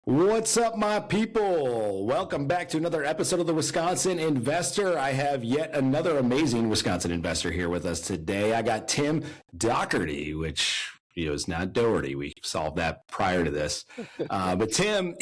What's up, my people? Welcome back to another episode of the Wisconsin Investor. I have yet another amazing Wisconsin investor here with us today. I got Tim Dougherty, which is not Doherty. We solved that prior to this. But Tim,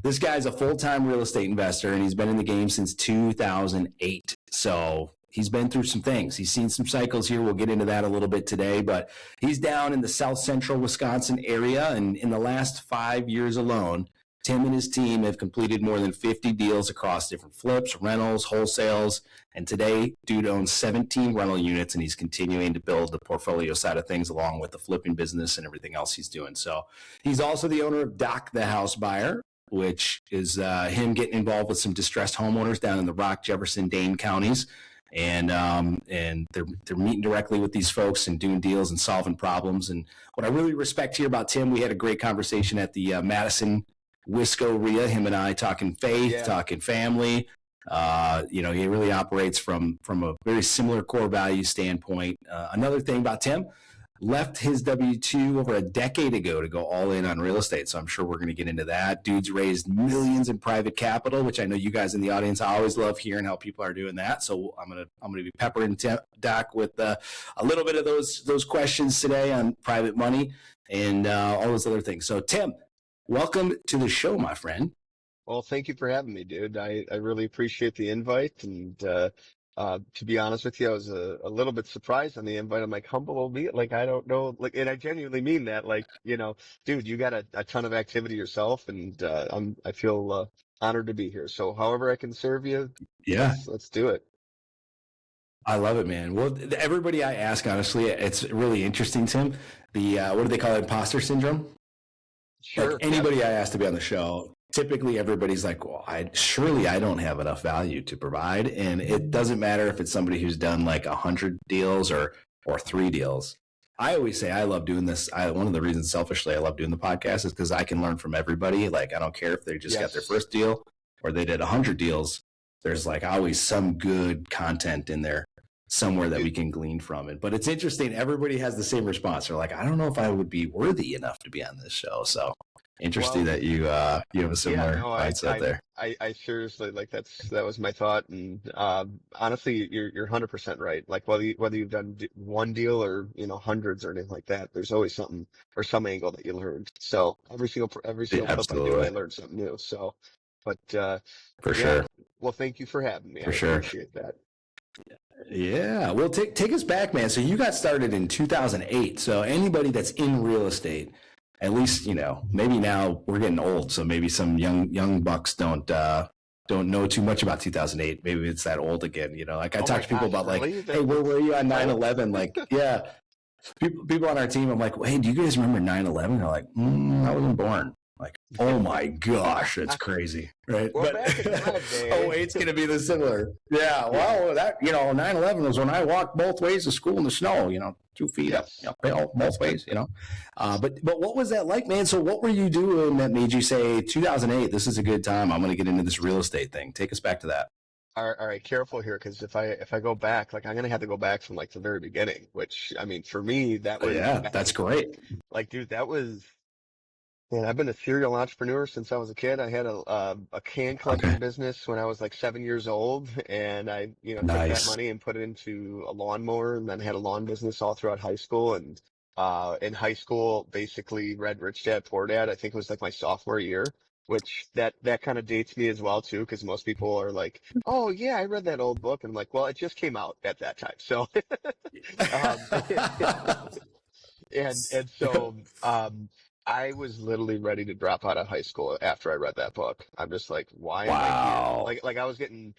this guy's a full-time real estate investor, and he's been in the game since 2008. So he's been through some things. He's seen some cycles here. We'll get into that a little bit today, but he's down in the south central Wisconsin area. And in the last 5 years alone, Tim and his team have completed more than 50 deals across different flips, rentals, wholesales. And today, dude owns 17 rental units, and he's continuing to build the portfolio side of things along with the flipping business and everything else he's doing. So he's also the owner of Doc the House Buyer, which is him getting involved with some distressed homeowners down in the Rock, Jefferson, Dane Counties. And they're meeting directly with these folks and doing deals and solving problems. And what I really respect here about Tim, we had a great conversation at the Madison Wisco RIA, him and I talking faith, talking family. He really operates from a very similar core value standpoint. Another thing about Tim, left his W-2 over a decade ago to go all in on real estate. So I'm sure we're going to get into that. Dude's raised millions in private capital, which I know you guys in the audience, I always love hearing how people are doing that. So I'm going to be peppering Doc with a little bit of those questions today on private money and all those other things. So Tim, welcome to the show, my friend. Well, thank you for having me, dude. I really appreciate the invite. And to be honest with you, I was a little bit surprised on the invite. I'm like, humble will be like, I don't know. Like, and I genuinely mean that. Like, dude, you got a ton of activity yourself, and I feel honored to be here. So however I can serve you, let's do it. I love it, man. Well, everybody I ask, honestly, it's really interesting, Tim. The what do they call it? Imposter syndrome? Sure. Like anybody I ask to be on the show, typically everybody's like, well, I don't have enough value to provide. And it doesn't matter if it's somebody who's done like 100 deals or 3 deals. I always say I love doing this. One of the reasons selfishly I love doing the podcast is because I can learn from everybody. Like, I don't care if they just got their first deal or they did 100 deals. There's like always some good content in there somewhere that we can glean from it. But it's interesting. Everybody has the same response. They're like, I don't know if I would be worthy enough to be on this show. So interesting that you have a similar mindset there. I seriously, like, that was my thought. And honestly, you're 100% right. Like, whether you've done one deal or hundreds or anything like that, there's always something or some angle that you learned. So every single flip I do, I learned something new. So, but for sure. Well, thank you for having me. For sure. Appreciate that. Yeah. Well, take us back, man. So you got started in 2008. So anybody that's in real estate, at least, maybe now we're getting old. So maybe some young bucks don't know too much about 2008. Maybe it's that old again. Like I talk to people about like, hey, where were you on 9/11? Like, yeah, people on our team. I'm like, hey, do you guys remember 9/11? They're like, I wasn't born. Like, oh my gosh, that's crazy, right? Well, but back in that day, it's going to be the similar. Yeah, well, that 9/11 was when I walked both ways to school in the snow. 2 feet up, both ways. But what was that like, man? So what were you doing that made you say 2008? This is a good time. I'm going to get into this real estate thing. Take us back to that. All right, careful here, because if I go back, like, I'm gonna have to go back from like the very beginning. Which, I mean, for me, that was that's great. Like, dude, that was. Man, I've been a serial entrepreneur since I was a kid. I had a can collecting business when I was like 7 years old, and I took that money and put it into a lawnmower, and then had a lawn business all throughout high school. And in high school, basically read Rich Dad Poor Dad. I think it was like my sophomore year, which that kind of dates me as well too, because most people are like, "Oh yeah, I read that old book," and I'm like, "Well, it just came out at that time." So, and so. I was literally ready to drop out of high school after I read that book. I'm just like, why am I here? Like I was getting,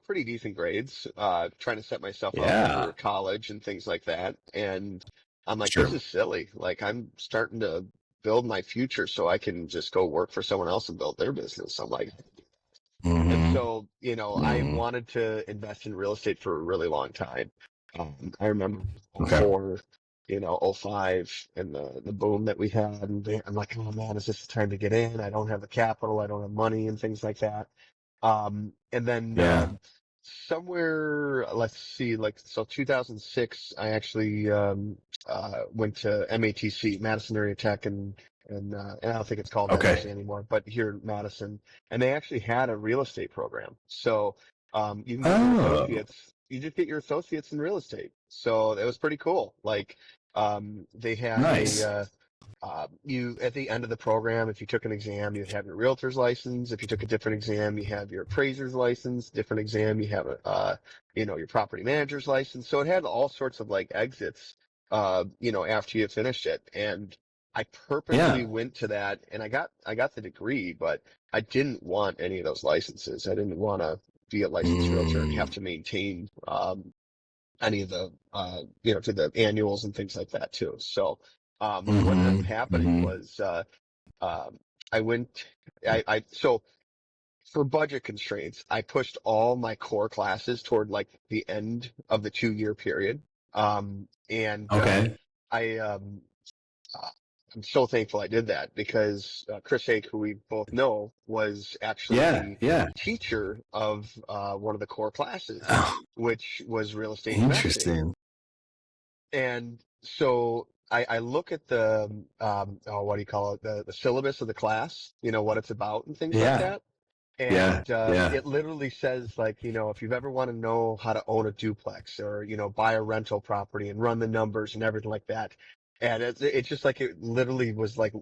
pretty decent grades, trying to set myself up for college and things like that. And I'm like, this is silly. Like, I'm starting to build my future so I can just go work for someone else and build their business. I'm like, and so, I wanted to invest in real estate for a really long time. I remember before, 05 and the boom that we had. And I'm like, oh man, is this the time to get in? I don't have the capital. I don't have money and things like that. And then somewhere, let's see, like, so 2006, I actually went to MATC, Madison Area Tech, and and I don't think it's called that Okay. actually anymore, but here in Madison, and they actually had a real estate program. So you can get your Oh, associates. You just get your associates in real estate. So it was pretty cool. Like they had nice. you at the end of the program, if you took an exam, you have your realtor's license. If you took a different exam, you have your appraiser's license. Different exam, you have your property manager's license. So it had all sorts of like exits, after you finished it. And I purposely Yeah. went to that, and I got the degree, but I didn't want any of those licenses. I didn't want to be a licensed realtor and have Mm, to maintain any of the to the annuals and things like that too. So what ended up happening hmm. was um, I went I so for budget constraints, I pushed all my core classes toward like the end of the 2 year period. And Okay. I uh, I'm so thankful I did that because Chris Hake, who we both know, was actually Yeah. the Yeah. teacher of one of the core classes, Oh, which was real estate investing. interesting. And so I look at the what do you call it, the syllabus of the class, what it's about and things like Yeah. that. Yeah. And Yeah. it literally says like, if you've ever want to know how to own a duplex or, buy a rental property and run the numbers and everything like that. And it's just like it literally was like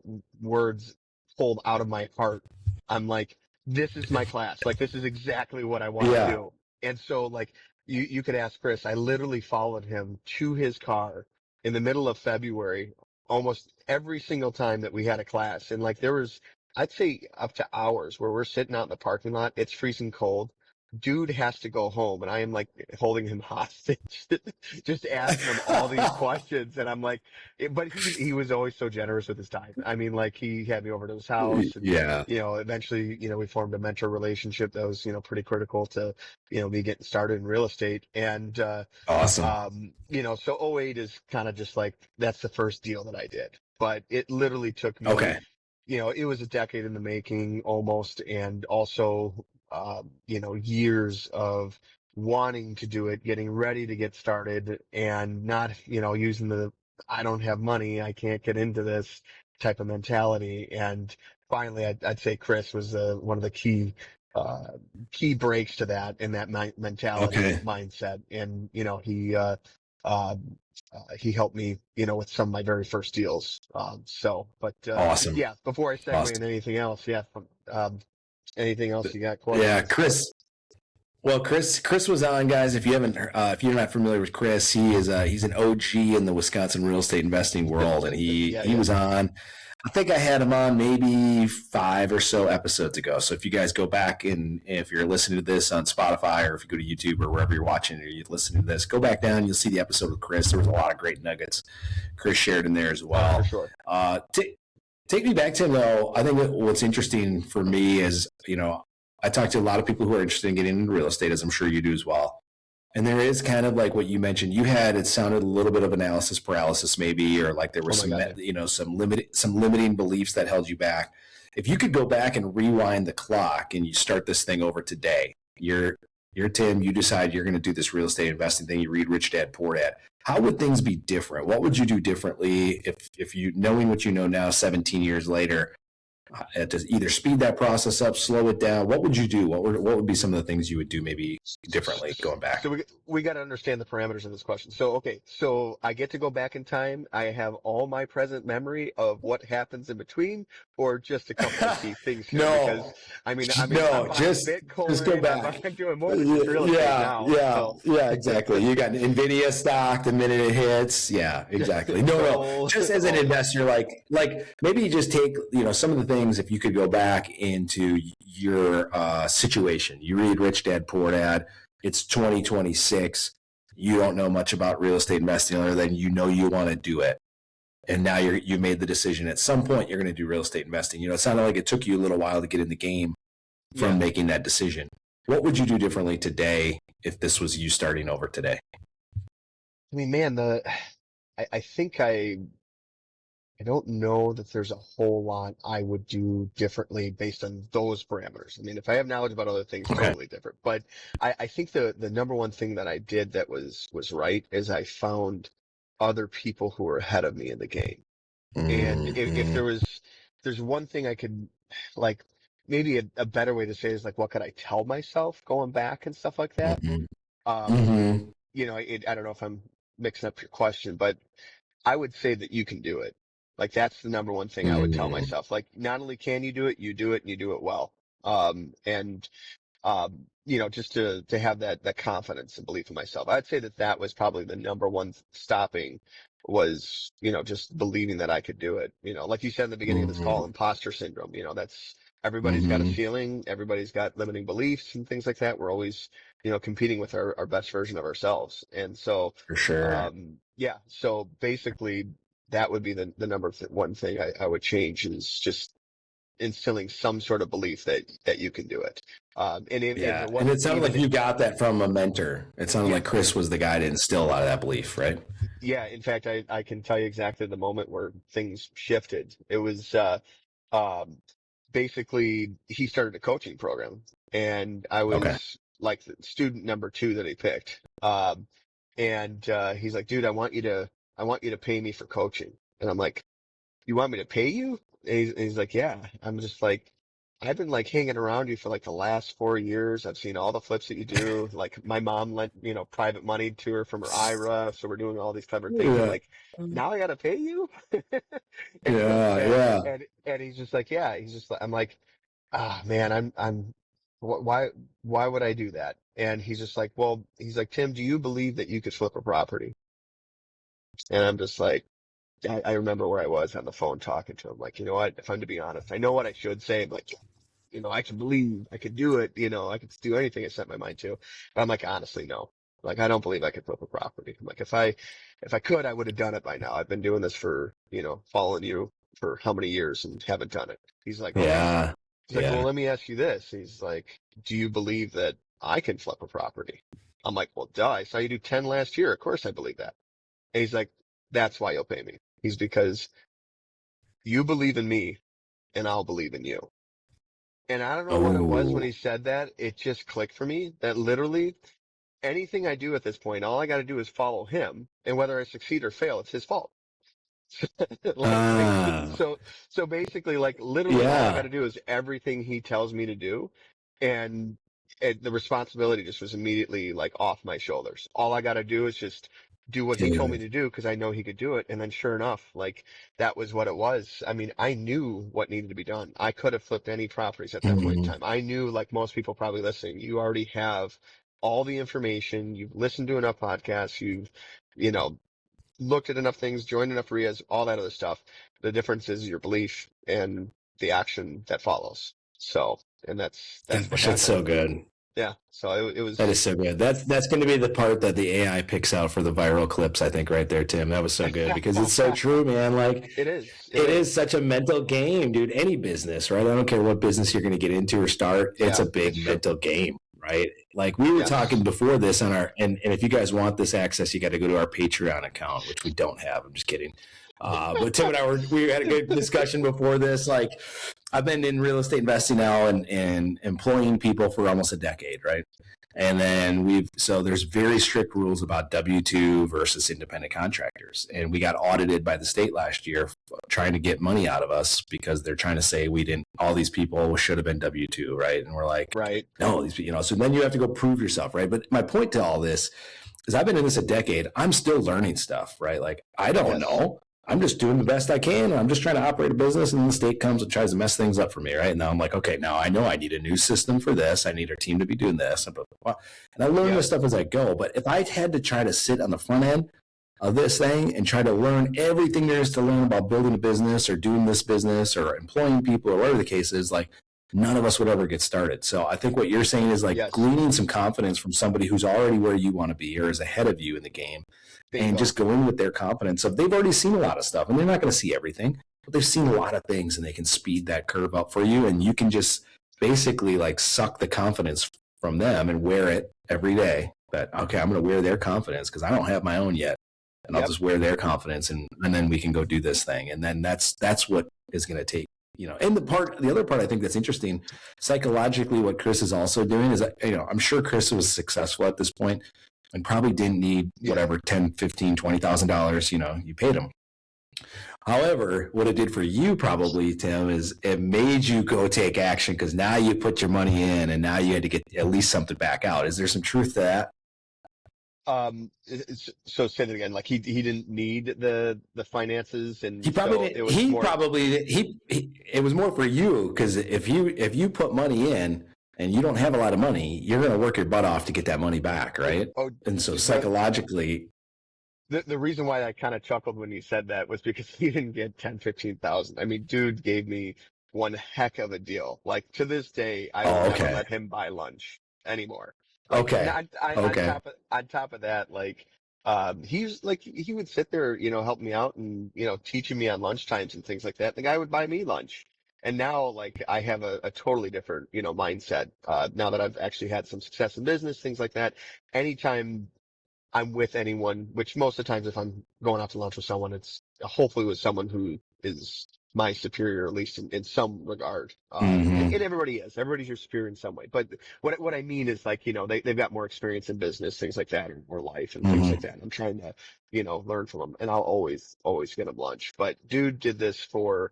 words pulled out of my heart. I'm like, this is my class. Like, this is exactly what I want to Yeah. do. And so like you could ask Chris, I literally followed him to his car in the middle of February, almost every single time that we had a class. And like there was, I'd say up to hours where we're sitting out in the parking lot. It's freezing cold. Dude has to go home, and I am like holding him hostage, just asking him all these questions. And I'm like, but he was always so generous with his time. I mean, like he had me over to his house, and Yeah. eventually, we formed a mentor relationship that was, pretty critical to, me getting started in real estate. And Awesome. so '08 is kind of just like that's the first deal that I did, but it literally took me Okay. it was a decade in the making almost, and also, years of wanting to do it, getting ready to get started, and not, using I don't have money, I can't get into this type of mentality. And finally, I'd say Chris was one of the uh, key breaks to that in that mentality Okay. and mindset. And, uh, he helped me, with some of my very first deals. But Awesome. yeah, before I segue Awesome. into anything else, yeah, anything else you got Yeah, questions? Chris. Well, Chris was on, guys. If you're not familiar with Chris, he's an OG in the Wisconsin real estate investing world, and he Yeah, he yeah, was on. I think I had him on maybe 5 or so episodes ago. So if you guys go back and if you're listening to this on Spotify or if you go to YouTube or wherever you're watching or you're listening to this, go back down. You'll see the episode with Chris. There was a lot of great nuggets Chris shared in there as for well. sure. Take me back to him though. I think that what's interesting for me is, I talk to a lot of people who are interested in getting into real estate, as I'm sure you do as well. And there is kind of like what you mentioned. It sounded a little bit of analysis paralysis, maybe, or like there were Oh my some, God, yeah. some limiting beliefs that held you back. If you could go back and rewind the clock and you start this thing over today, you're Tim. You decide you're going to do this real estate investing thing. You read Rich Dad Poor Dad. How would things be different? What would you do differently if you knowing what you know now, 17 years later? To either speed that process up, slow it down. What would you do? What would be some of the things you would do maybe differently going back? So we got to understand the parameters of this question. So okay, so I get to go back in time. I have all my present memory of what happens in between, or just a couple of key things here. Because No, I'm no, buying just go Bitcoin. back. I'm doing more than just real estate now. So Yeah, exactly. You got Nvidia stock the minute it hits. Yeah, exactly. No. so Just as an investor, like maybe you just take some of the things. If you could go back into your situation, you read Rich Dad Poor Dad. It's 2026. You don't know much about real estate investing other than you want to do it. And now you made the decision at some point you're going to do real estate investing. It sounded like it took you a little while to get in the game from yeah. making that decision. What would you do differently today if this was you starting over today? I mean, man, I think I don't know that there's a whole lot I would do differently based on those parameters. I mean, if I have knowledge about other things, Okay. totally different. But I think the number one thing that I did that was right is I found other people who were ahead of me in the game. And if Mm-hmm. there was, there's one thing I could like, maybe a better way to say it is like, what could I tell myself going back and stuff like that? Mm-hmm. Um, Mm-hmm. I don't know if I'm mixing up your question, but I would say that you can do it. Like that's the number one thing I would tell Mm-hmm. myself. Like not only can you do it, you do it and you do it well. And just to have that confidence and belief in myself. I'd say that was probably the number one stopping was, just believing that I could do it. Like you said in the beginning of this call, imposter syndrome, that's everybody's got a Mm-hmm. feeling, everybody's got limiting beliefs and things like that. We're always, competing with our best version of ourselves. And so, For sure. yeah, so basically that would be the one thing I would change is just instilling some sort of belief that you can do it. And if Yeah. it And it wasn't sounded like even, you got that from a mentor. It sounded like yes, Chris was the guy to instill a lot of that belief, right? yeah. In fact, I can tell you exactly the moment where things shifted. It was, um, basically he started a coaching program and I Okay. was like the student number two that he picked. And he's like, dude, I want you to pay me for coaching. And I'm like, you want me to pay you? And he's like, yeah. I'm just like, I've been like hanging around you for like the last 4 years. I've seen all the flips that you do. Like my mom lent, private money to her from her IRA. So we're doing all these clever things. I'm Yeah. like, now I got to pay you. Yeah. and, Yeah. and he's just like, yeah, he's just like, I'm like, ah, man, why, why would I do that? And he's just like, well, he's like, Tim, do you believe that you could flip a property? And I'm just like, I remember where I was on the phone talking to him. Like, you know what? If I'm to be honest, I know what I should say. But I can believe I could do it. I could do anything I set my mind to. But I'm like, honestly, no. Like, I don't believe I could flip a property. I'm like, if I could, I would have done it by now. I've been doing this for, following you for how many years and haven't done it. He's like, okay. Yeah. He's like, well, Yeah. let me ask you this. He's like, do you believe that I can flip a property? I'm like, well, duh. I saw you do 10 last year. Of course I believe that. And he's like, that's why you'll pay me. He's because you believe in me and I'll believe in you. And I don't know what it was when Oh. he said that. It just clicked for me that literally anything I do at this point, all I got to do is follow him. And whether I succeed or fail, it's his fault. like, Ah. so basically, like literally all I got Yeah. to do is everything he tells me to do. And, the responsibility just was immediately like off my shoulders. All I got to do is just do what he told me Dude. to do because I know he could do it. And then sure enough, like that was what it was. I mean, I knew what needed to be done. I could have flipped any properties at that point in Mhm. time. I knew, like most people probably listening, you already have all the information. You've listened to enough podcasts. You've, you know, looked at enough things, joined enough RIAs, all that other stuff. The difference is your belief and the action that follows. So, and that's what Gosh, that's so happened. good. Yeah. So it That was, is so good. That's going to be the part that the AI picks out for the viral clips, I think, right there, Tim. That was so good because it's so true, man. Like, it is, it it is is. such a mental game, dude. Any business, right? I don't care what business you're going to get into or start. It's Yeah, a big it's true. mental game, right? Like we were talking Yes. before this on our, and if you guys want this access, you got to go to our Patreon account, which we don't have. I'm just kidding. But Tim and we had a good discussion before this. Like, I've been in real estate investing now and employing people for almost a decade, right? And then so there's very strict rules about W-2 versus independent contractors. And we got audited by the state last year trying to get money out of us because they're trying to say all these people should have been W-2, right? And we're like, Right. no, so then you have to go prove yourself, right? But my point to all this is I've been in this a decade. I'm still learning stuff, right? Like, I don't Yes. know. I'm just doing the best I can. I'm just trying to operate a business, and the state comes and tries to mess things up for me, right? And now I'm like, okay, now I know I need a new system for this. I need our team to be doing this, and blah, blah, blah. And I learn Yep. this stuff as I go. But if I had to try to sit on the front end of this thing and try to learn everything there is to learn about building a business or doing this business or employing people or whatever the case is, like none of us would ever get started. So I think what you're saying is like Yes. gleaning some confidence from somebody who's already where you want to be or is ahead of you in the game and Bingo. just go in with their confidence of they've already seen a lot of stuff and they're not going to see everything, but they've seen a lot of things and they can speed that curve up for you. And you can just basically like suck the confidence from them and wear it every day that, okay, I'm going to wear their confidence because I don't have my own yet. And I'll Yep. just wear their confidence and then we can go do this thing. And then that's what is going to take, and the other part I think that's interesting psychologically, what Chris is also doing is, I'm sure Chris was successful at this point and probably didn't need Yeah. whatever, $10, $15, $20,000, you paid him. However, what it did for you probably, Tim, is it made you go take action because now you put your money in and now you had to get at least something back out. Is there some truth to that? So say that again. Like he didn't need the finances, He and probably so didn't, it was more. it was more for you because if you put money in and you don't have a lot of money, you're going to work your butt off to get that money back, right? Oh, And so psychologically, the reason why I kind of chuckled when you said that was because he didn't get 10, 15,000. I mean, dude gave me one heck of a deal. Like to this day, I will oh, never okay, let him buy lunch anymore. Like okay, okay, on top of that, like he's like he would sit there, help me out and teaching me on lunch times and things like that. The guy would buy me lunch. And now, like, I have a totally different, mindset. Now that I've actually had some success in business, things like that. Anytime I'm with anyone, which most of the times if I'm going out to lunch with someone, it's hopefully with someone who is my superior, at least in some regard. And mm-hmm, everybody is. Everybody's your superior in some way. But what I mean is like, they've got more experience in business, things like that, or more life and things like mm-hmm, that. I'm trying to, learn from them, and I'll always get them lunch. But dude did this for,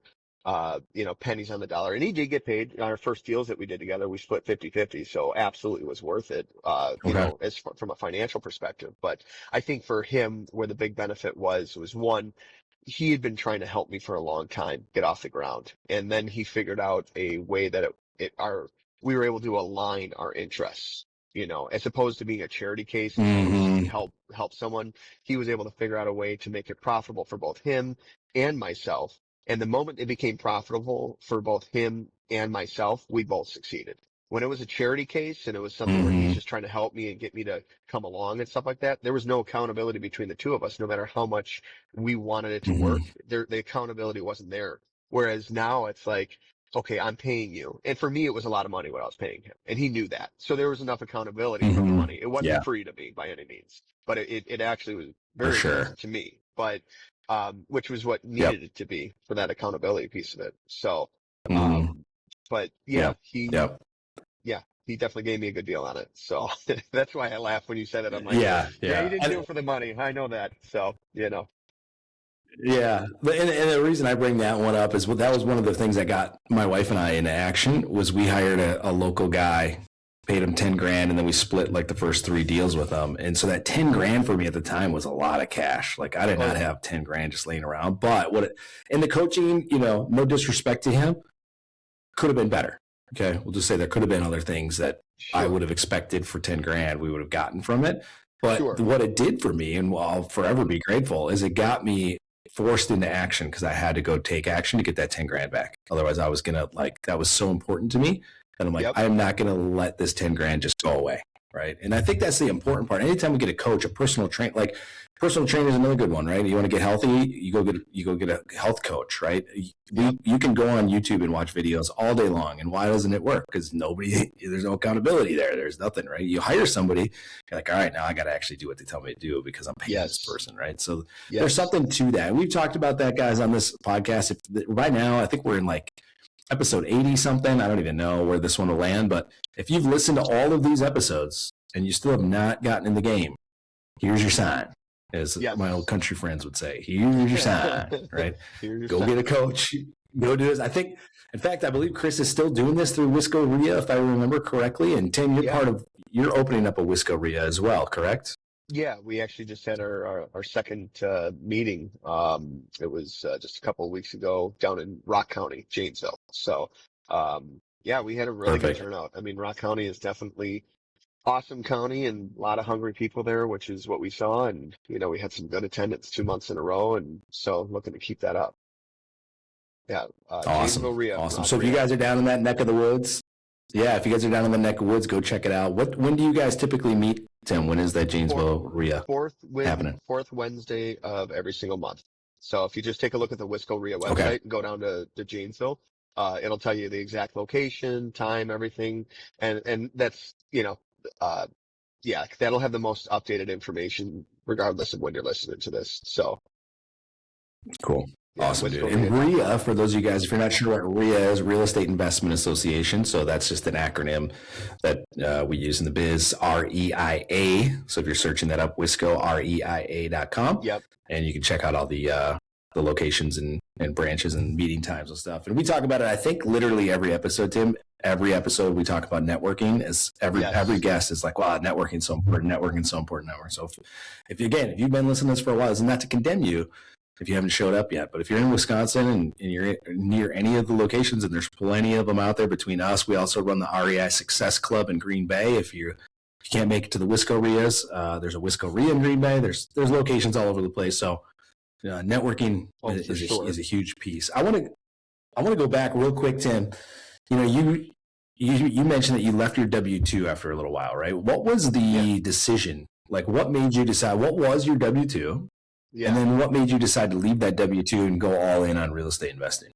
pennies on the dollar. And he did get paid on our first deals that we did together. We split 50-50. So absolutely was worth it, okay, from a financial perspective. But I think for him, where the big benefit was one, he had been trying to help me for a long time get off the ground. And then he figured out a way that we were able to align our interests. As opposed to being a charity case and trying to just mm-hmm, help someone, he was able to figure out a way to make it profitable for both him and myself. And the moment it became profitable for both him and myself, we both succeeded. When it was a charity case and it was something where he's mm-hmm, just trying to help me and get me to come along and stuff like that, there was no accountability between the two of us, no matter how much we wanted it to work. mm-hmm, The accountability wasn't there. Whereas now it's like, okay, I'm paying you. And for me, it was a lot of money what I was paying him. And he knew that. So there was enough accountability from the mm-hmm. money. It wasn't Yeah, free to me by any means, but it actually was for very sure. expensive to me. But which was what Yep. needed it to be for that accountability piece of it. So, Mm-hmm. but yeah, Yep. Yep. he definitely gave me a good deal on it. So that's why I laughed when you said it. I'm like, Yeah. yeah, he Yeah. didn't do it for the money. I know that. So, Yeah, and the reason I bring that one up is that was one of the things that got my wife and I into action. Was we hired a local guy, paid him 10 grand, and then we split like the first 3 deals with him. And so that 10 grand for me at the time was a lot of cash. Like I did oh not yeah, have 10 grand just laying around. But in the coaching, no disrespect to him, could have been better. Okay, we'll just say there could have been other things that I would sure, have expected for 10 grand we would have gotten from it. But sure. what it did for me, and I'll forever be grateful, is it got me forced into action because I had to go take action to get that 10 grand back. Otherwise, I was gonna that was so important to me. And I'm like, Yep. I am not gonna let this 10 grand just go away. Right. And I think that's the important part. Anytime we get a coach, a personal trainer is another good one, right? You want to get healthy, you go get a health coach, right? Yep. You can go on YouTube and watch videos all day long. And why doesn't it work? Because there's no accountability there. There's nothing, right? You hire somebody, you're like, all right, now I got to actually do what they tell me to do because I'm paying this Yes. person, right? So there's Yes. something to that. And we've talked about that, guys, on this podcast. Right now, I think we're in like episode 80 something. I don't even know where this one will land. But if you've listened to all of these episodes and you still have not gotten in the game, here's your sign, as my old Yes. country friends would say. Here's your sign, right? Here's your Go get a sign. coach. Go do this. I think, in fact, I believe Chris is still doing this through Wisco RIA, if I remember correctly. And Tim, Yeah. you're opening up a Wisco RIA as well, correct? Yeah, we actually just had our second meeting. It was just a couple of weeks ago down in Rock County, Janesville. So, yeah, we had a really good Perfect. turnout. I mean, Rock County is definitely awesome county and a lot of hungry people there, which is what we saw. And, we had some good attendance 2 months in a row. And so looking to keep that up. Yeah. Janesville Awesome. RIA, Awesome. Rock So if you RIA. guys are down in that neck of the woods, yeah, if you guys are down in the neck of the woods, go check it out. When do you guys typically meet, Tim? When is that Fourth, Janesville RIA happening? fourth Wednesday of every single month. So if you just take a look at the Wisco RIA Okay. website and go down to Janesville, it'll tell you the exact location, time, everything. And that's, yeah, that'll have the most updated information regardless of when you're listening to this. So Cool. yeah, Awesome, dude. And wiscoria.com. RIA, for those of you guys, if you're not sure what RIA is, Real Estate Investment Association. So that's just an acronym that we use in the biz, REIA. So if you're searching that up, Wisco, REIA.com. Yep. And you can check out all the the locations and branches and meeting times and stuff. And we talk about it, I think, literally every episode, Tim. Every episode we talk about networking. As every guest is like, wow, networking so important, networking so important, networking. So if you've been listening to this for a while, it's not to condemn you if you haven't showed up yet. But if you're in Wisconsin and you're near any of the locations, and there's plenty of them out there between us, we also run the REI Success Club in Green Bay. If you can't make it to the Wisco RIAs, there's a Wisco RIA in Green Bay. There's locations all over the place. So networking is a huge piece. I want to go back real quick, Tim. You mentioned that you left your W-2 after a little while, right? What was the decision? Like, what made you decide? What was your W-2? Yeah. And then what made you decide to leave that W-2 and go all in on real estate investing?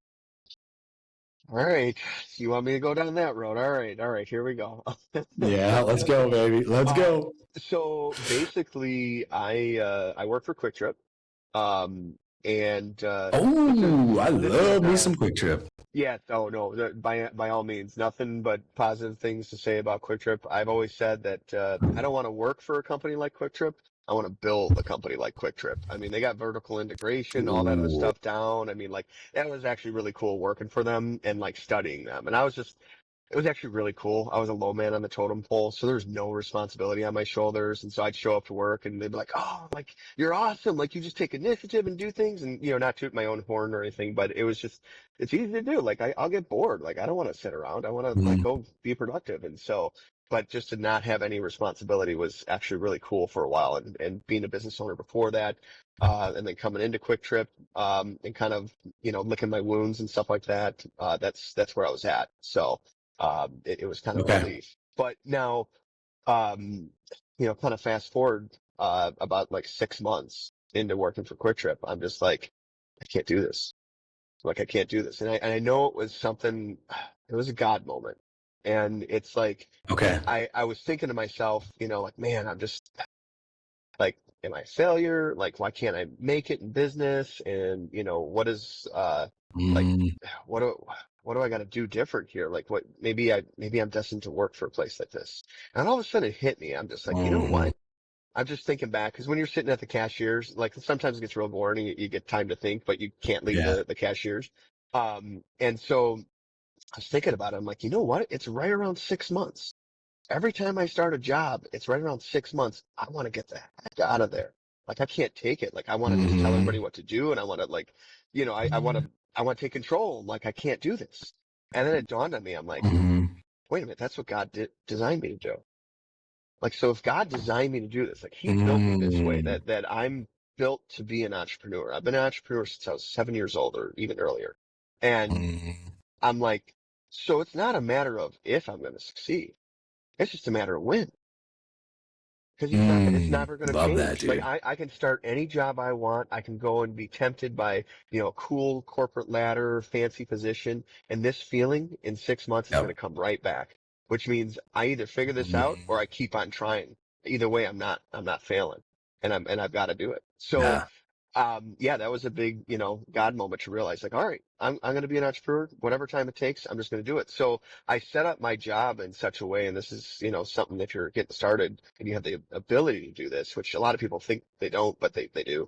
All right. You want me to go down that road? All right. Here we go. Yeah, let's go, baby. Let's go. So basically, I work for Quick Trip. I love me some Quick Trip. Yeah, no, by all means, nothing but positive things to say about Quick Trip. I've always said that I don't want to work for a company like Quick Trip. I want to build a company like Quick Trip. I mean, they got vertical integration, all that other stuff down. I mean, like, that was actually really cool working for them and like studying them. And it was actually really cool. I was a low man on the totem pole, so there's no responsibility on my shoulders. And so I'd show up to work and they'd be like, oh, like, you're awesome. Like, you just take initiative and do things, and, not toot my own horn or anything, but it's easy to do. Like, I'll get bored. Like, I don't want to sit around. I want to like go be productive. And so, but just to not have any responsibility was actually really cool for a while. And being a business owner before that, and then coming into Quick Trip, and kind of, licking my wounds and stuff like that. That's where I was at. So, it was kind of a relief. But now, kind of fast forward, about like 6 months into working for Quick Trip, I'm just like, I can't do this. Like, I can't do this. And I know it was a God moment. And it's like, I was thinking to myself, like, man, I'm just like, am I a failure? Like, why can't I make it in business? And, what is, like, what do I got to do different here? Like, maybe I'm destined to work for a place like this. And all of a sudden it hit me. I'm just like, you know what? I'm just thinking back, because when you're sitting at the cashiers, like, sometimes it gets real boring. You get time to think, but you can't leave the cashiers. And so I was thinking about it. I'm like, you know what? It's right around 6 months. Every time I start a job, it's right around 6 months. I want to get the heck out of there. Like, I can't take it. Like, I want to just tell everybody what to do. And I want to, like, I want to take control. Like, I can't do this. And then it dawned on me. I'm like, wait a minute. That's what God designed me to do. Like, so if God designed me to do this, like, he built me this way, that I'm built to be an entrepreneur. I've been an entrepreneur since I was 7 years old, or even earlier. And I'm like, so it's not a matter of if I'm going to succeed. It's just a matter of when. Because it's never going to change. That, dude. Like, I can start any job I want. I can go and be tempted by, a cool corporate ladder, fancy position. And this feeling in 6 months is going to come right back, which means I either figure this out or I keep on trying. Either way, I'm not failing, and I've got to do it. So, that was a big, God moment to realize, like, all right, I'm going to be an entrepreneur, whatever time it takes, I'm just going to do it. So I set up my job in such a way, and this is, something, if you're getting started and you have the ability to do this, which a lot of people think they don't, but they do.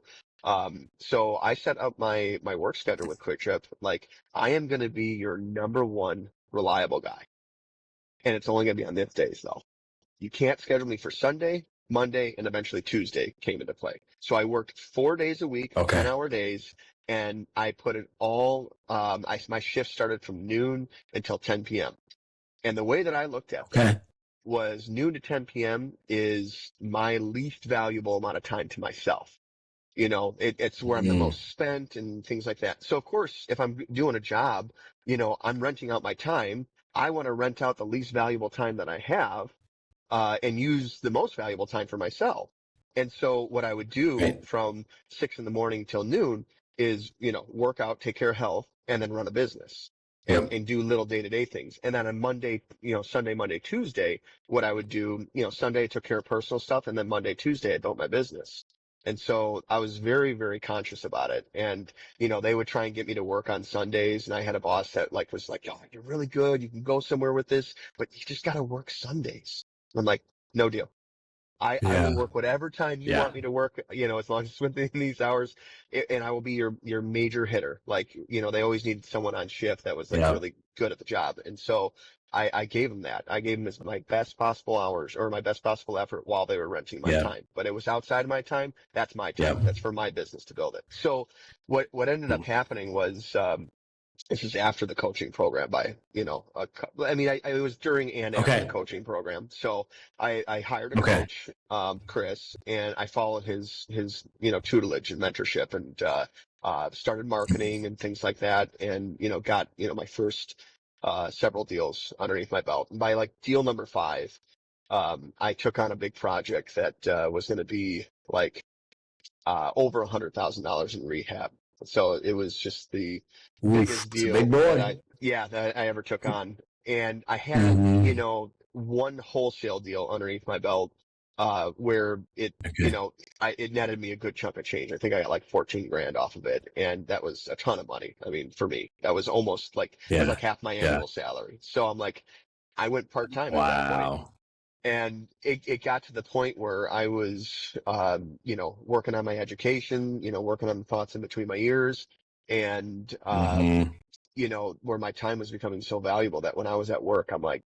So I set up my work schedule with Quick Trip. Like, I am going to be your number one reliable guy. And it's only going to be on this days, though. You can't schedule me for Sunday, Monday, and eventually Tuesday came into play. So I worked 4 days a week, 10-hour days, and I put it all, my shift started from noon until 10 p.m. And the way that I looked at that was noon to 10 p.m. is my least valuable amount of time to myself. It's where I'm the most spent and things like that. So, of course, if I'm doing a job, I'm renting out my time. I want to rent out the least valuable time that I have, and use the most valuable time for myself. And so what I would do from 6 a.m. till noon is, work out, take care of health, and then run a business and do little day-to-day things. And then on Monday, Sunday, Monday, Tuesday, what I would do, Sunday I took care of personal stuff, and then Monday, Tuesday I built my business. And so I was very, very conscious about it. And, they would try and get me to work on Sundays. And I had a boss that was like, oh, you're really good. You can go somewhere with this, but you just got to work Sundays. I'm like, no deal. I will Yeah. work whatever time you Yeah. want me to work, as long as it's within these hours, and I will be your major hitter. Like, they always needed someone on shift that was like Yeah. really good at the job. And so I gave him that. I gave him my best possible hours or my best possible effort while they were renting my Yeah. time. But it was outside of my time. That's my Yeah. time. That's for my business to build it. So what ended up happening was, this is after the coaching program by, it was during and after the Okay. coaching program. So I hired a Okay. coach, Chris, and I followed his, tutelage and mentorship and, started marketing and things like that. And, got, my first, several deals underneath my belt. And by like deal number 5, I took on a big project that, was going to be like, over $100,000 in rehab. So it was just the Oof. biggest It's a big deal boy. that I ever took on. And I had, Hmm. one wholesale deal underneath my belt, where it, Okay. it netted me a good chunk of change. I think I got like 14 grand off of it. And that was a ton of money. I mean, for me, that was almost like, it was Yeah. like half my Yeah. annual salary. So I'm like, I went part time at that point. Wow. And it got to the point where I was, working on my education, working on the thoughts in between my ears, and, Hmm. where my time was becoming so valuable that when I was at work, I'm like,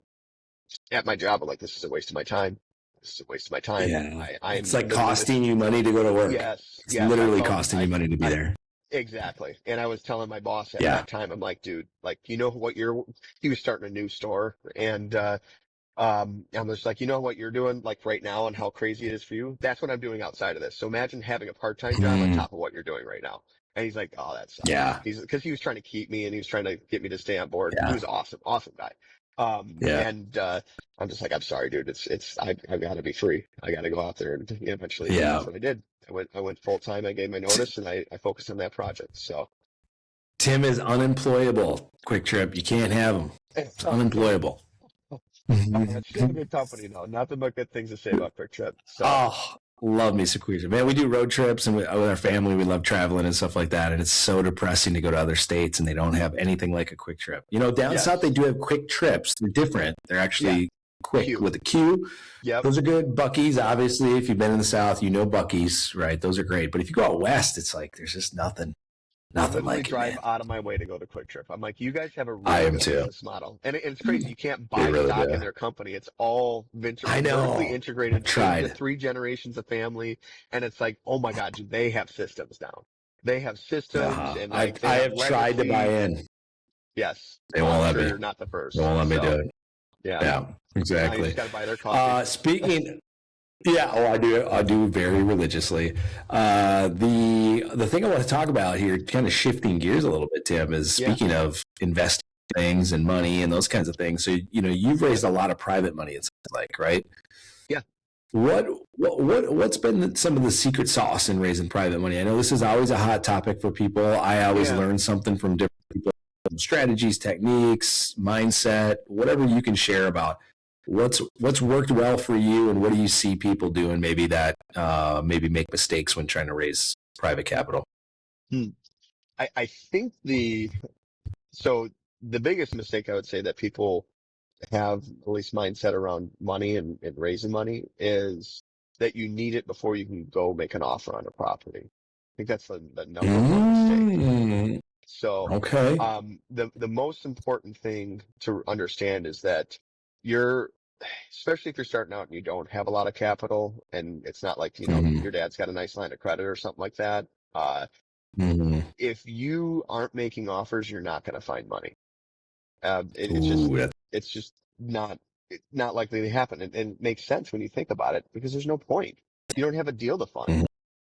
at my job, I'm like, this is a waste of my time. This is a waste of my time. Yeah. It's I'm like literally costing you money to go to work. yes, It's yes. I literally felt, costing you money to be there. exactly. And I was telling my boss at Yeah. that time, I'm like, dude, like, he was starting a new store, and, I'm just like, you know what you're doing like right now and how crazy it is for you? That's what I'm doing outside of this. So imagine having a part-time job on Mm. top of what you're doing right now. And he's like, oh, that sucks. Yeah. Because he was trying to keep me and he was trying to get me to stay on board. He Yeah. was awesome, awesome guy. Yeah. And, I'm just like, I'm sorry, dude. I've got to be free. I got to go out there and eventually, and Yeah. that's what I did. I went full time. I gave my notice and I focused on that project. So Tim is unemployable. Quick Trip. You can't have him. It's unemployable. it's still a good company though. Nothing but good things to say about Quick Trip. So Oh, love me some Quick Trip. Man, we do road trips and with our family, we love traveling and stuff like that. And it's so depressing to go to other states and they don't have anything like a Quick Trip. Down south, they yes, do have quick trips. They're different. They're yeah, actually quick Q. with a Q. Yep. Those are good. Bucky's, obviously, if you've been in the South, you know Bucky's, right? Those are great. But if you go out west, it's like there's just I nothing literally like it, drive man. out of my way to go to Quick Trip. I'm like, you guys have a I really am good too. business model. And it's crazy. You can't They buy really stock do. in their company. It's all I vertically know. I've integrated into tried. 3 generations of family. And it's like, oh my God, dude, they have systems now. They have systems and I like they I have have tried to buy legacy. in. Yes. They Well, won't I'm let sure me. you're not the They first. won't let me do So it. yeah, Yeah, now you just exactly. got to buy their coffee. Speaking, yeah, oh, I do very religiously. The thing I want to talk about here, kind of shifting gears a little bit, Tim, is Yeah. speaking of investing things and money and those kinds of things. So you've raised a lot of private money. It's like right. Yeah. What's been some of the secret sauce in raising private money? I know this is always a hot topic for people. I always Yeah. learn something from different people, strategies, techniques, mindset, whatever you can share about what's worked well for you, and what do you see people doing maybe that maybe make mistakes when trying to raise private capital. Hmm. I think so the biggest mistake I would say that people have, at least mindset around money and raising money, is that you need it before you can go make an offer on a property. I think that's the number one mistake. Mm, So, okay. the most important thing to understand is that you're, especially if you're starting out and you don't have a lot of capital and it's not like, Hmm. your dad's got a nice line of credit or something like that. Hmm. If you aren't making offers, you're not going to find money. It's just, Ooh, that, it's just not likely to happen. And it makes sense when you think about it because there's no point. You don't have a deal to fund. mhm,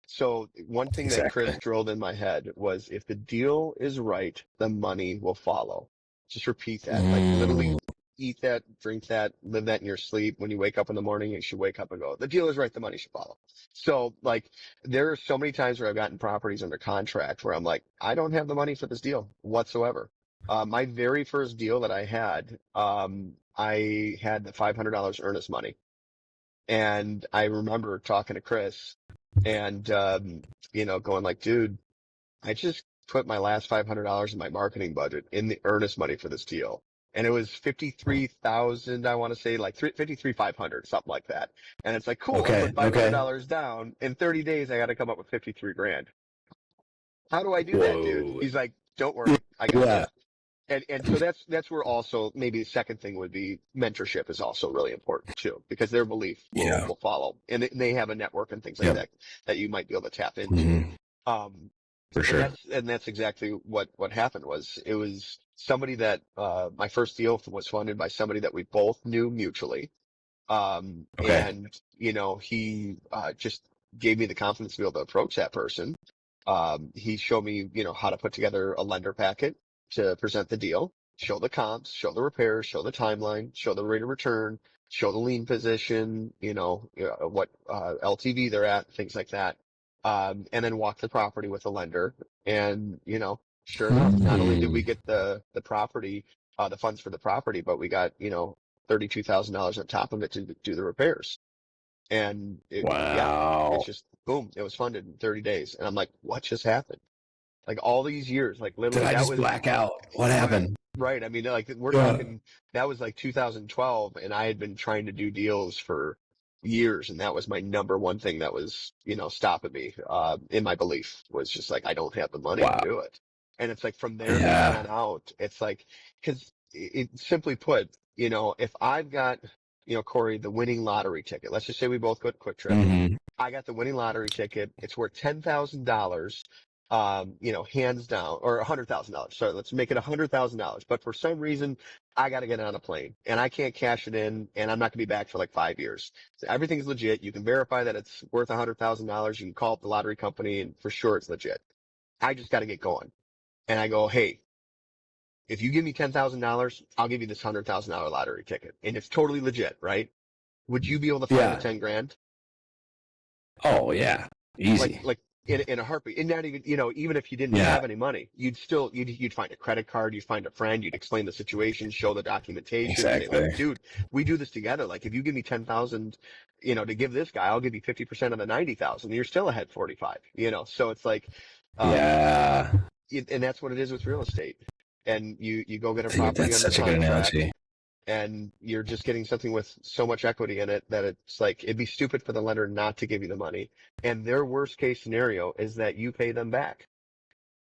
So one thing that Chris exactly. drilled in my head was if the deal is right, the money will follow. Just repeat that. Like literally Mm, eat that, drink that, live that in your sleep. When you wake up in the morning, you should wake up and go, the deal is right, the money should follow. So like there are so many times where I've gotten properties under contract where I'm like, I don't have the money for this deal whatsoever. My very first deal that I had the $500 earnest money. And I remember talking to Chris and, going like, dude, I just put my last $500 in my marketing budget in the earnest money for this deal. and it was 53,000. I want to say like 53,500, something like that. And it's like, cool, I Okay. put Okay. $500 down. In 30 days, I got to come up with 53 grand. How do I do that, dude? Whoa. He's like, don't worry, I got you. Yeah. And so that's where also maybe the second thing would be mentorship is also really important too, because their belief Yeah. will follow, and they have a network and things like Yep. that that you might be able to tap into. Hmm. Um, For sure. and that's exactly what happened was it was somebody that my first deal was funded by somebody that we both knew mutually. Okay. And he just gave me the confidence to be able to approach that person. He showed me, how to put together a lender packet to present the deal, show the comps, show the repairs, show the timeline, show the rate of return, show the lien position, what LTV they're at, things like that. And then walk the property with the lender. And, sure enough, not only did we Hmm. get the property, the funds for the property, but we got, $32,000 on top of it to do the repairs. And it's Wow. just boom, it was funded in 30 days. And I'm like, what just happened? Like all these years, like Did literally I that just was black out? What right, happened? right. I mean, like we're Yeah. talking, that was like 2012 and I had been trying to do deals for years. And that was my number one thing that was, stopping me, in my belief was just like, I don't have the money to Wow. do it. And it's like from there Yeah. on out, it's like, cause simply put, if I've got, Corey, the winning lottery ticket, let's just say we both go to Quick Trip. Hmm. I got the winning lottery ticket. It's worth $10,000, hands down, or $100,000. Sorry, let's make it $100,000. But for some reason, I got to get on a plane and I can't cash it in and I'm not going to be back for like 5 years. So everything's legit. You can verify that it's worth $100,000. You can call up the lottery company and for sure it's legit. I just got to get going. And I go, hey, if you give me $10,000, I'll give you this $100,000 lottery ticket. And it's totally legit, right? Would you be able to find the Yeah. 10 grand? Oh, yeah. Easy. Like in a heartbeat, and not even even if you didn't Yeah. have any money, you'd find a credit card, you'd find a friend, you'd explain the situation, show the documentation, say Exactly. like, dude, we do this together. Like if you give me 10,000, to give this guy, I'll give you 50% of the 90,000. You're still ahead 45. So it's like, Yeah. and that's what it is with real estate. And you go get a Dude, property that's under such a good contract. analogy. And you're just getting something with so much equity in it that it's like it'd be stupid for the lender not to give you the money. And their worst case scenario is that you pay them back.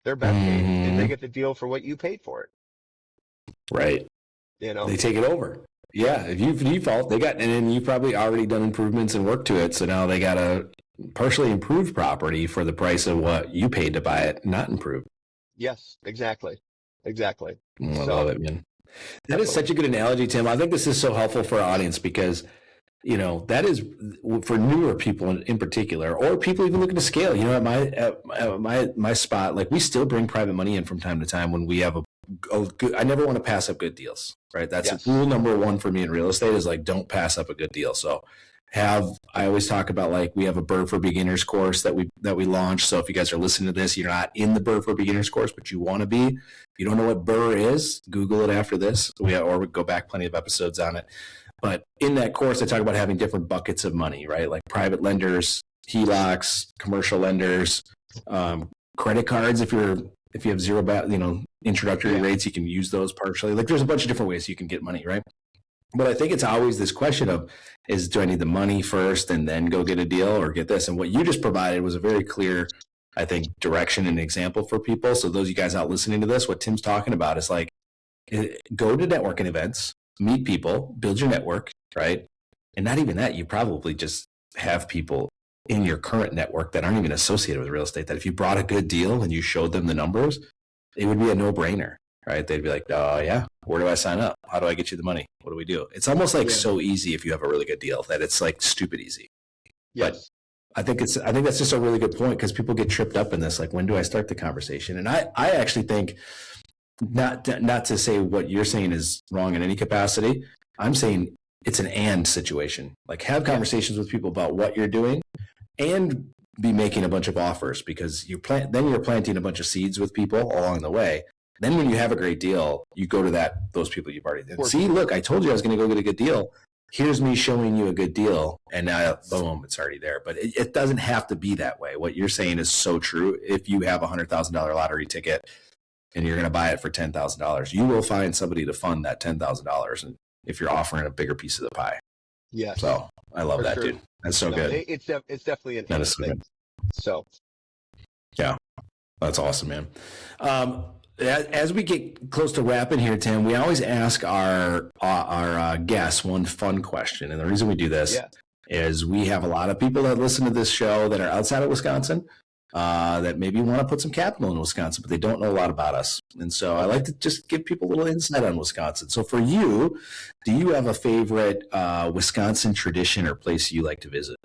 Their best case is they Hmm. get the deal for what you paid for it. Right. You know? They take it over. Yeah. If you default, they got, and then you've probably already done improvements and work to it. So now they got a partially improved property for the price of what you paid to buy it, not improved. Yes, exactly. Exactly. I love So it, man. That is definitely. such a good analogy, Tim. I think this is so helpful for our audience because, that is for newer people in particular, or people even looking to scale. At my spot, like we still bring private money in from time to time when we have a good. I never want to pass up good deals, right? That's Yes. rule number one for me in real estate is like don't pass up a good deal. So I always talk about like we have a Bird for Beginners course that we launched. So if you guys are listening to this, you're not in the Bird for Beginners course, but you want to be. If you don't know what Burr is, Google it after this. Or we go back plenty of episodes on it. But in that course, I talk about having different buckets of money, right? Like private lenders, HELOCs, commercial lenders, credit cards. If you have zero, introductory rates, you can use those partially. Like there's a bunch of different ways you can get money, right? But I think it's always this question of, do I need the money first and then go get a deal or get this? And what you just provided was a very clear, I think, direction and example for people. So those of you guys out listening to this, what Tim's talking about is like, go to networking events, meet people, build your network, right? And not even that, you probably just have people in your current network that aren't even associated with real estate that if you brought a good deal and you showed them the numbers, it would be a no-brainer, right? They'd be like, oh, yeah, where do I sign up? How do I get you the money? What do we do? It's almost like so easy if you have a really good deal that it's like stupid easy. Yes. But I think that's just a really good point because people get tripped up in this. Like, when do I start the conversation? And I actually think not to say what you're saying is wrong in any capacity. I'm saying it's an and situation. Like have conversations with people about what you're doing and be making a bunch of offers because you're planting a bunch of seeds with people along the way. Then when you have a great deal, you go to those people you've already done. See, look, I told you I was going to go get a good deal. Here's me showing you a good deal. And now, boom, it's already there. But it doesn't have to be that way. What you're saying is so true. If you have $100,000 lottery ticket, and you're going to buy it for $10,000, you will find somebody to fund that $10,000. And if you're offering a bigger piece of the pie. Yes. So I love that, dude. That's so good. It's definitely an thing. So. Yeah, that's awesome, man. As we get close to wrapping here, Tim, we always ask our guests one fun question. And the reason we do this is we have a lot of people that listen to this show that are outside of Wisconsin that maybe want to put some capital in Wisconsin, but they don't know a lot about us. And so I like to just give people a little insight on Wisconsin. So for you, do you have a favorite Wisconsin tradition or place you like to visit?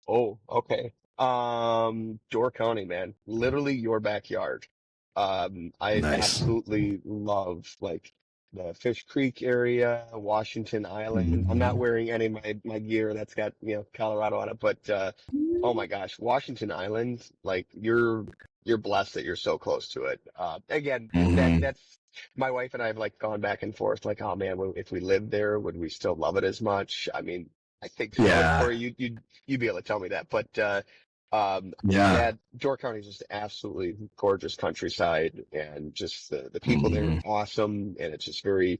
Oh, okay. Door County, man, literally your backyard. I absolutely love like the Fish Creek area, Washington Island. I'm not wearing any of my gear that's got, Colorado on it, but, oh my gosh, Washington Island, like you're blessed that you're so close to it. Again, that's my wife and I have like gone back and forth, like, oh man, if we lived there, would we still love it as much? I mean, I think so. Corey, you'd be able to tell me that, but, Door County is just absolutely gorgeous countryside, and just the people there are awesome, and it's just very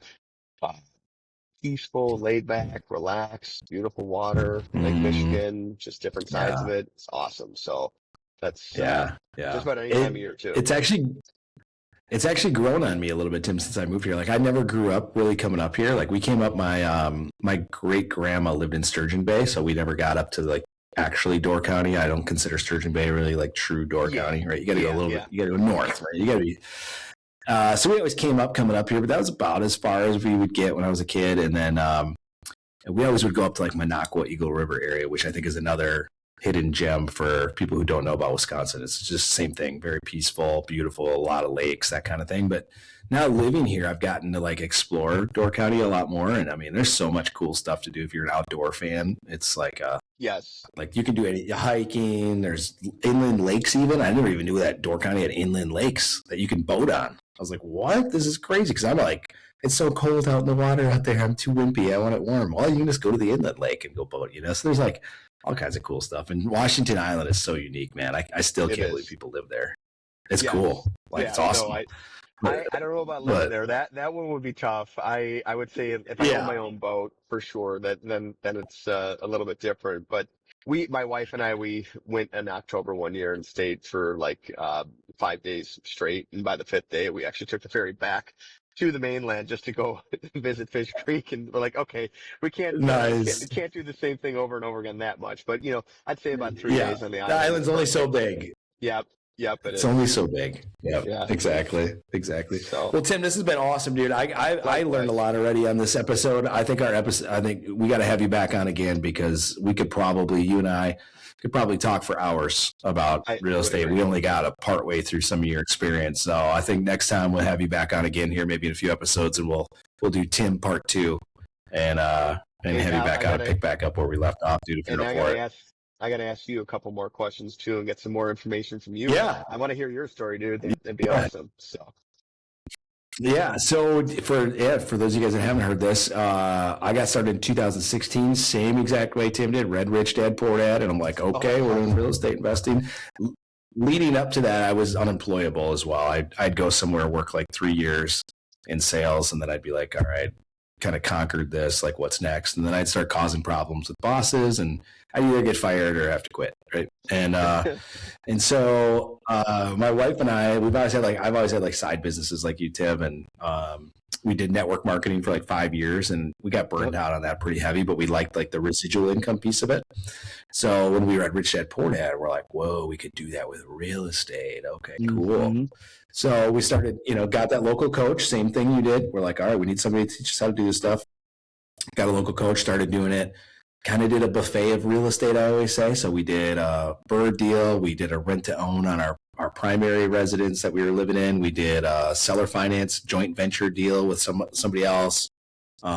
peaceful, laid back, relaxed, beautiful water, Lake Michigan, just different sides of it. It's awesome. So that's just about any time of year too. It's actually grown on me a little bit, Tim, since I moved here. Like I never grew up really coming up here. Like we came up, my great grandma lived in Sturgeon Bay, so we never got up to like actually Door County. I don't consider Sturgeon Bay really like true Door County, right? You got to go a little bit. You got to go north, right? You got to be. So we always came up coming up here, but that was about as far as we would get when I was a kid. And then we always would go up to like Minocqua, Eagle River area, which I think is another hidden gem for people who don't know about Wisconsin. It's just the same thing, very peaceful, beautiful, a lot of lakes, that kind of thing. But now living here, I've gotten to like explore Door County a lot more. And I mean, there's so much cool stuff to do if you're an outdoor fan. It's like, like you can do any hiking. There's inland lakes even. I never even knew that Door County had inland lakes that you can boat on. I was like, what? This is crazy. Because I'm like, it's so cold out in the water out there. I'm too wimpy. I want it warm. Well, you can just go to the inland lake and go boat, So there's like all kinds of cool stuff. And Washington Island is so unique, man. I still can't believe people live there. It's cool. Like it's awesome. I don't know about living there. That one would be tough. I would say if I own my own boat for sure, then it's a little bit different. But my wife and I, we went in October one year and stayed for like 5 days straight. And by the 5th day, we actually took the ferry back to the mainland just to go visit Fish Creek. And we're like, okay, we can't do the same thing over and over again that much. But I'd say about 3 days on the island. The island's only so big. Yep, it's only so big. Yeah, exactly. So, well, Tim, this has been awesome, dude. I learned a lot already on this episode. I think we got to have you back on again because you and I could probably talk for hours about real estate. We only got a part way through some of your experience. So I think next time we'll have you back on again here, maybe in a few episodes, and we'll do Tim part 2 and have you back on and pick back up where we left off, dude, if you're up for it. I got to ask you a couple more questions too and get some more information from you. Yeah. I want to hear your story, dude. That'd be awesome. So. Yeah. So for those of you guys that haven't heard this, I got started in 2016, same exact way Tim did, Red Rich Dad Poor Dad. And I'm like, okay, we're doing real estate investing. Leading up to that, I was unemployable as well. I'd go somewhere, work like 3 years in sales. And then I'd be like, all right, kind of conquered this, like what's next? And then I'd start causing problems with bosses and I'd either get fired or have to quit. Right. And, and so, my wife and I've always had like side businesses like you, Tim. And, we did network marketing for like 5 years and we got burned out on that pretty heavy, but we liked like the residual income piece of it. So when we were at Rich Dad Poor Dad, we're like, whoa, we could do that with real estate. Okay, cool. So we started, got that local coach, same thing you did. We're like, all right, we need somebody to teach us how to do this stuff. Got a local coach, started doing it. Kind of did a buffet of real estate, I always say. So we did a bird deal. We did a rent to own on our primary residence that we were living in. We did a seller finance joint venture deal with somebody else. We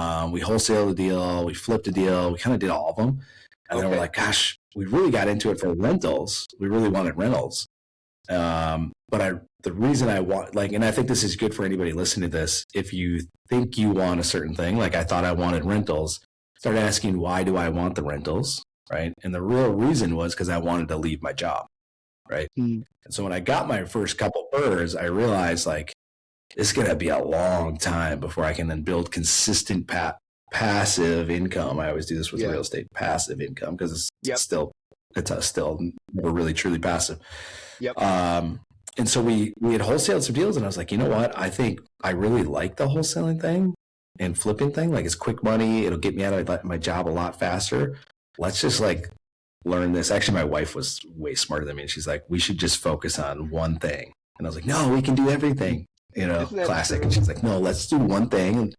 wholesaled a deal. We flipped a deal. We kind of did all of them. And then we're like, gosh, we really got into it for rentals. We really wanted rentals. But the reason I want, and I think this is good for anybody listening to this, if you think you want a certain thing, like I thought I wanted rentals, start asking, why do I want the rentals, right? And the real reason was because I wanted to leave my job. right? Mm. And so when I got my first couple birds, I realized like, it's going to be a long time before I can then build consistent passive income. I always do this with real estate, passive income, because it's still never really truly passive. Yep. And so we had wholesaled some deals, and I was like, you know what? I think I really like the wholesaling thing and flipping thing. Like, it's quick money. It'll get me out of my job a lot faster. Let's just like learn this. Actually, my wife was way smarter than me. And she's like, we should just focus on one thing. And I was like, no, we can do everything, classic. True? And she's like, no, let's do one thing. And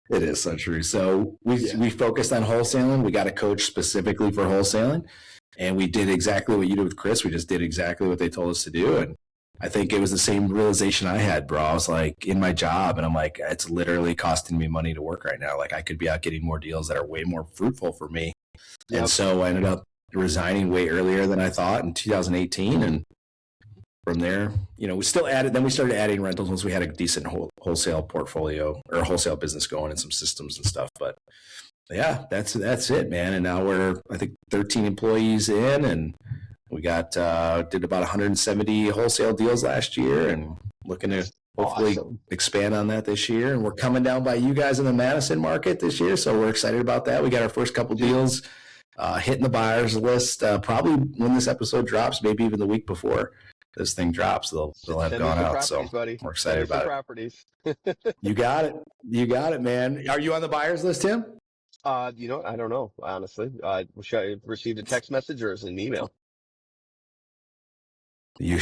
it is so true. So we focused on wholesaling. We got a coach specifically for wholesaling. And we did exactly what you did with Chris. We just did exactly what they told us to do. And I think it was the same realization I had, bro. I was like in my job and I'm like, it's literally costing me money to work right now. Like, I could be out getting more deals that are way more fruitful for me. Yep. And so I ended up resigning way earlier than I thought in 2018. And from there, we still added, then we started adding rentals once we had a decent wholesale portfolio or wholesale business going and some systems and stuff. But yeah, that's it, man. And now we're, I think, 13 employees in, and we got did about 170 wholesale deals last year, and looking to hopefully expand on that this year. And we're coming down by you guys in the Madison market this year, so we're excited about that. We got our first couple deals hitting the buyers list probably when this episode drops, maybe even the week before this thing drops. They'll have gone out. So buddy. We're excited about it. Properties. You got it, man. Are you on the buyers list, Tim? I don't know, honestly. Should I receive a text message or is it an email? You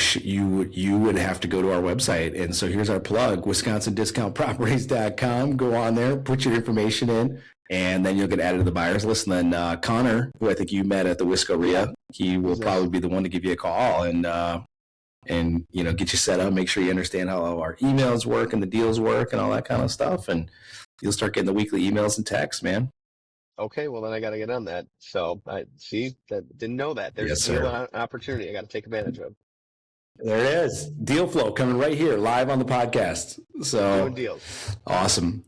would have to go to our website. And so here's our plug, WisconsinDiscountProperties.com. Go on there, put your information in, and then you'll get added to the buyers list. And then Connor, who I think you met at the Wisco RIA, he will probably be the one to give you a call and get you set up, make sure you understand how our emails work and the deals work and all that kind of stuff. And you'll start getting the weekly emails and texts, man. Okay, well then I got to get on that. So I didn't know that. There's an opportunity I got to take advantage of. There it is. Deal flow coming right here, live on the podcast. So doing deals. Awesome.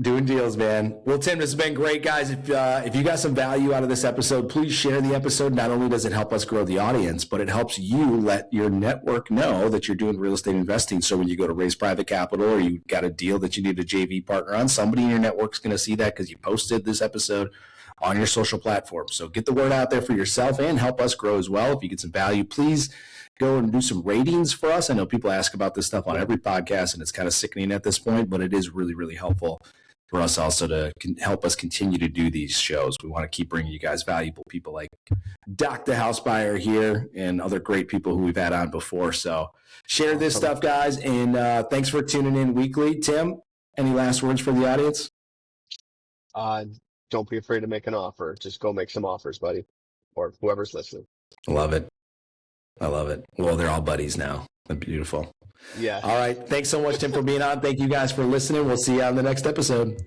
Doing deals, man. Well, Tim, this has been great, guys. If you got some value out of this episode, please share the episode. Not only does it help us grow the audience, but it helps you let your network know that you're doing real estate investing. So when you go to raise private capital or you got a deal that you need a JV partner on, somebody in your network's going to see that because you posted this episode on your social platform. So get the word out there for yourself and help us grow as well. If you get some value, please go and do some ratings for us. I know people ask about this stuff on every podcast, and it's kind of sickening at this point, but it is really, really helpful for us also to help us continue to do these shows. We want to keep bringing you guys valuable people like Doc the House Buyer here and other great people who we've had on before. So share this stuff, guys, and thanks for tuning in weekly. Tim, any last words for the audience? Don't be afraid to make an offer. Just go make some offers, buddy, or whoever's listening. Love it. I love it. Well, they're all buddies now. Beautiful. Yeah. All right. Thanks so much, Tim, for being on. Thank you guys for listening. We'll see you on the next episode.